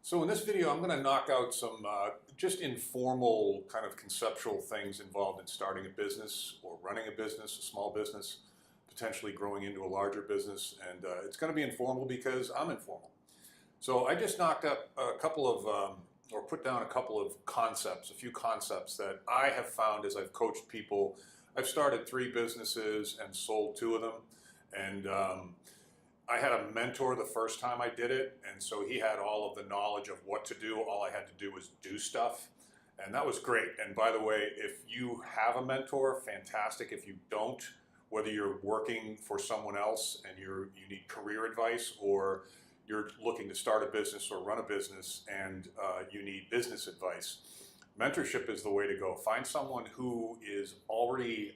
So in this video, I'm going to knock out some just informal kind of conceptual things involved in starting a business or running a business, a small business, potentially growing into a larger business. And it's going to be informal because I'm informal. So I just knocked up a couple of, or put down a couple of concepts, a few concepts that I have found as I've coached people. I've started 3 businesses and sold 2 of them. And I had a mentor the first time I did it, and so he had all of the knowledge of what to do. All I had to do was do stuff, and that was great. And by the way, if you have a mentor, fantastic. If you don't, whether you're working for someone else and you need career advice, or you're looking to start a business or run a business and you need business advice, mentorship is the way to go. Find someone who is already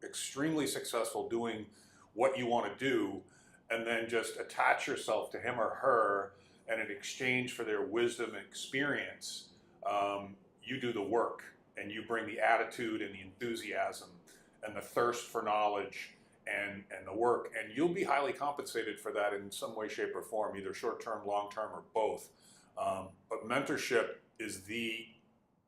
extremely successful doing what you want to do, and then just attach yourself to him or her, and in exchange for their wisdom and experience, you do the work, and you bring the attitude and the enthusiasm and the thirst for knowledge and the work, and you'll be highly compensated for that in some way, shape, or form, either short-term, long-term, or both. But mentorship is the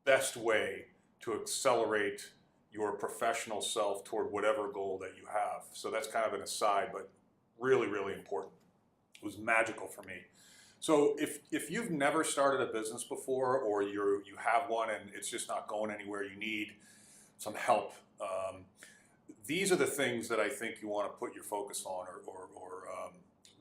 best way to accelerate your professional self toward whatever goal that you have. So that's kind of an aside, but really, really important. It was magical for me. So if you've never started a business before, or you have one and it's just not going anywhere, you need some help. These are the things that I think you want to put your focus on or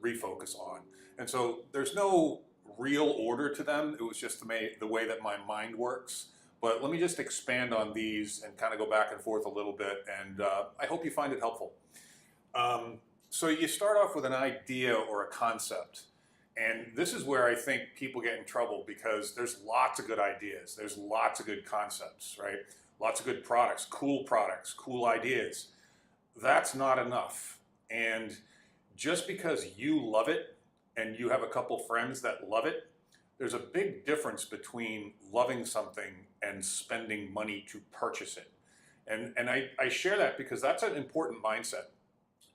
refocus on. And so there's no real order to them. It was just the way that my mind works. But let me just expand on these and kind of go back and forth a little bit, and I hope you find it helpful. So you start off with an idea or a concept, and this is where I think people get in trouble, because there's lots of good ideas, there's lots of good concepts, right? Lots of good products, cool ideas. That's not enough. And just because you love it and you have a couple friends that love it, there's a big difference between loving something and spending money to purchase it. And I share that because that's an important mindset.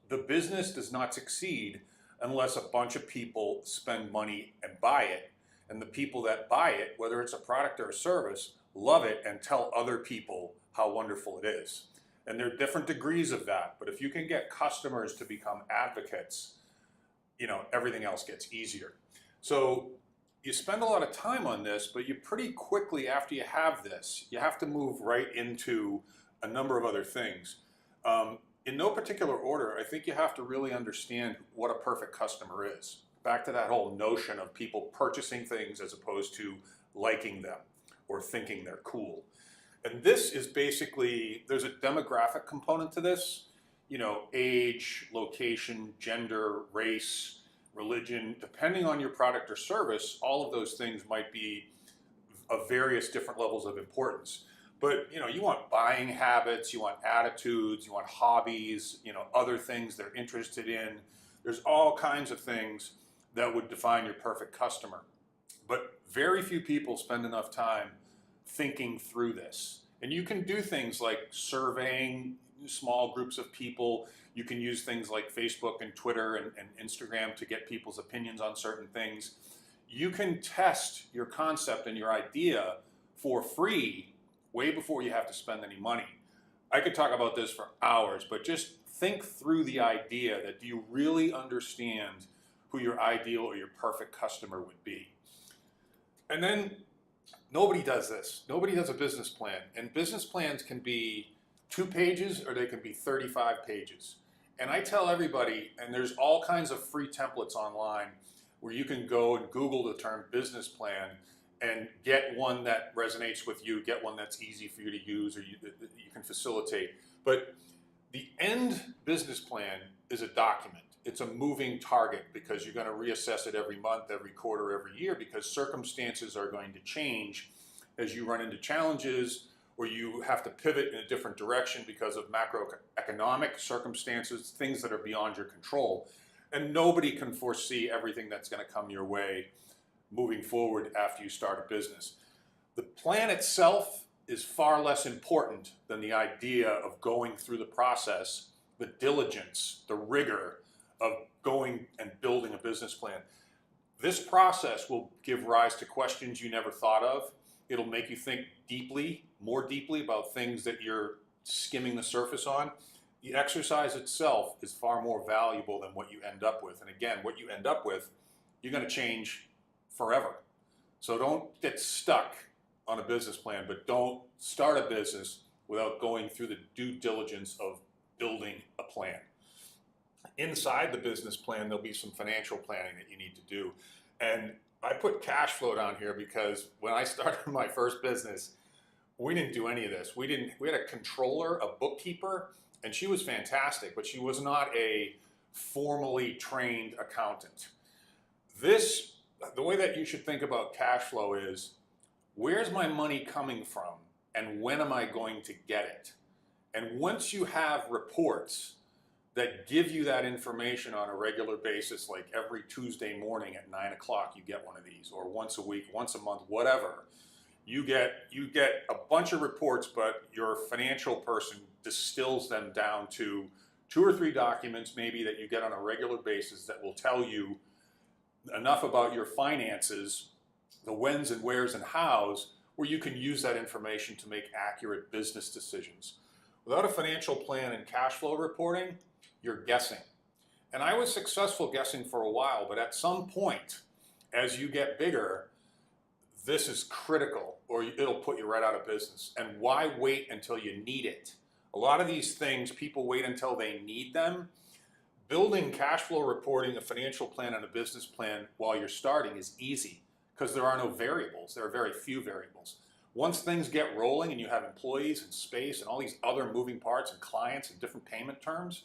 The business does not succeed unless a bunch of people spend money and buy it. And the people that buy it, whether it's a product or a service, love it and tell other people how wonderful it is. And there are different degrees of that. But if you can get customers to become advocates, everything else gets easier. So you spend a lot of time on this, but you pretty quickly, after you have this, you have to move right into a number of other things. In no particular order, I think you have to really understand what a perfect customer is. Back to that whole notion of people purchasing things as opposed to liking them or thinking they're cool. And this is basically, there's a demographic component to this, age, location, gender, race, religion. Depending on your product or service, all of those things might be of various different levels of importance. But you want buying habits, you want attitudes, you want hobbies, other things they're interested in. There's all kinds of things that would define your perfect customer. But very few people spend enough time thinking through this. And you can do things like surveying small groups of people. You can use things like Facebook and Twitter and Instagram to get people's opinions on certain things. You can test your concept and your idea for free way before you have to spend any money. I could talk about this for hours, but just think through the idea that, do you really understand who your ideal or your perfect customer would be? And then nobody does this. Nobody does a business plan. And business plans can be 2 pages or they can be 35 pages. And I tell everybody, and there's all kinds of free templates online where you can go and Google the term business plan and get one that resonates with you, get one that's easy for you to use or you can facilitate. But the end business plan is a document. It's a moving target, because you're going to reassess it every month, every quarter, every year, because circumstances are going to change as you run into challenges, or you have to pivot in a different direction because of macroeconomic circumstances, things that are beyond your control. And nobody can foresee everything that's going to come your way moving forward after you start a business. The plan itself is far less important than the idea of going through the process, the diligence, the rigor of going and building a business plan. This process will give rise to questions you never thought of. It'll make you think deeply, more deeply about things that you're skimming the surface on. The exercise itself is far more valuable than what you end up with. And again, what you end up with, you're going to change forever. So don't get stuck on a business plan, but don't start a business without going through the due diligence of building a plan. Inside the business plan, there'll be some financial planning that you need to do. And I put cash flow down here because when I started my first business, we didn't do any of this. We had a controller, a bookkeeper, and she was fantastic, but she was not a formally trained accountant. The way that you should think about cash flow is, where's my money coming from and when am I going to get it? And once you have reports that give you that information on a regular basis, like every Tuesday morning at 9 o'clock you get one of these, or once a week, once a month, whatever, you get a bunch of reports, but your financial person distills them down to 2 or 3 documents maybe that you get on a regular basis that will tell you enough about your finances, the whens and wheres and hows, where you can use that information to make accurate business decisions. Without a financial plan and cash flow reporting, you're guessing. And I was successful guessing for a while, but at some point, as you get bigger, this is critical or it'll put you right out of business. And why wait until you need it? A lot of these things, people wait until they need them. Building cash flow reporting, a financial plan, and a business plan while you're starting is easy because there are no variables. There are very few variables. Once things get rolling and you have employees and space and all these other moving parts and clients and different payment terms,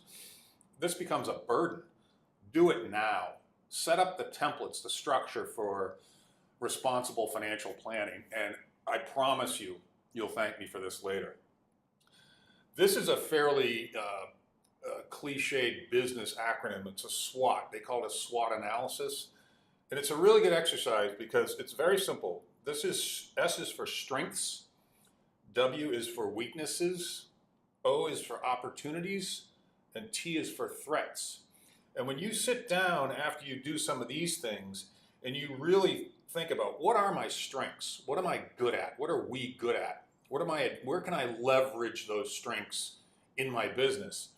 this becomes a burden. Do it now. Set up the templates, the structure for responsible financial planning, and I promise you, you'll thank me for this later. This is a fairly cliched business acronym. It's a SWOT. They call it a SWOT analysis. And it's a really good exercise because it's very simple. S is for strengths, W is for weaknesses, O is for opportunities, and T is for threats. And when you sit down after you do some of these things and you really think about, what are my strengths? What am I good at? What are we good at? Where can I leverage those strengths in my business?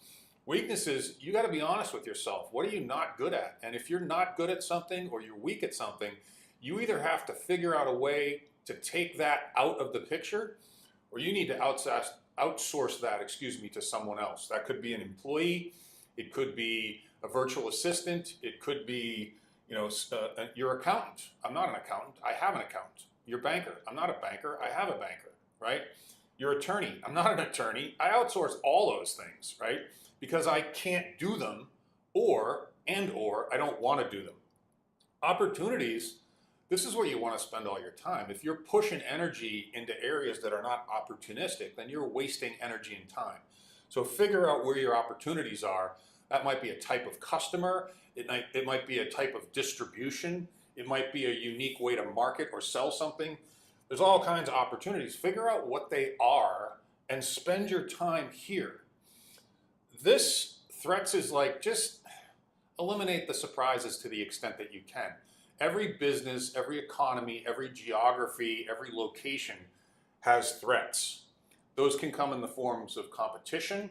Weaknesses, you got to be honest with yourself. What are you not good at? And if you're not good at something or you're weak at something, you either have to figure out a way to take that out of the picture, or you need to outsource that, to someone else. That could be an employee, it could be a virtual assistant, it could be, your accountant. I'm not an accountant, I have an accountant. Your banker, I'm not a banker, I have a banker, right? Your attorney, I'm not an attorney, I outsource all those things, right? Because I can't do them, or I don't want to do them. Opportunities, this is where you want to spend all your time. If you're pushing energy into areas that are not opportunistic, then you're wasting energy and time. So figure out where your opportunities are. That might be a type of customer, it might be a type of distribution, it might be a unique way to market or sell something. There's all kinds of opportunities. Figure out what they are and spend your time here. This threats is like, just eliminate the surprises to the extent that you can. Every business, every economy, every geography, every location has threats. Those can come in the forms of competition,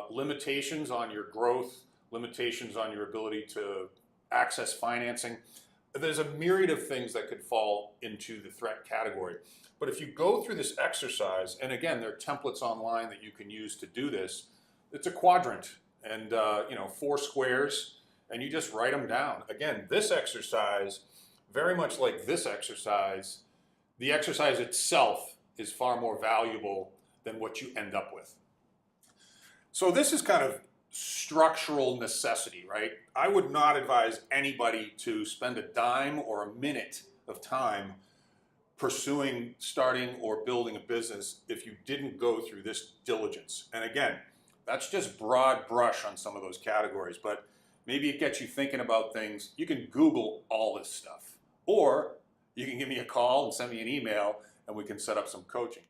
limitations on your growth, limitations on your ability to access financing. There's a myriad of things that could fall into the threat category. But if you go through this exercise, and again, there are templates online that you can use to do this, it's a quadrant and 4 squares, and you just write them down. Again, this exercise, very much like this exercise, the exercise itself is far more valuable than what you end up with. So this is kind of structural necessity, right? I would not advise anybody to spend a dime or a minute of time pursuing, starting, or building a business if you didn't go through this diligence. And again, that's just broad brush on some of those categories, but maybe it gets you thinking about things. You can Google all this stuff, or you can give me a call and send me an email and we can set up some coaching.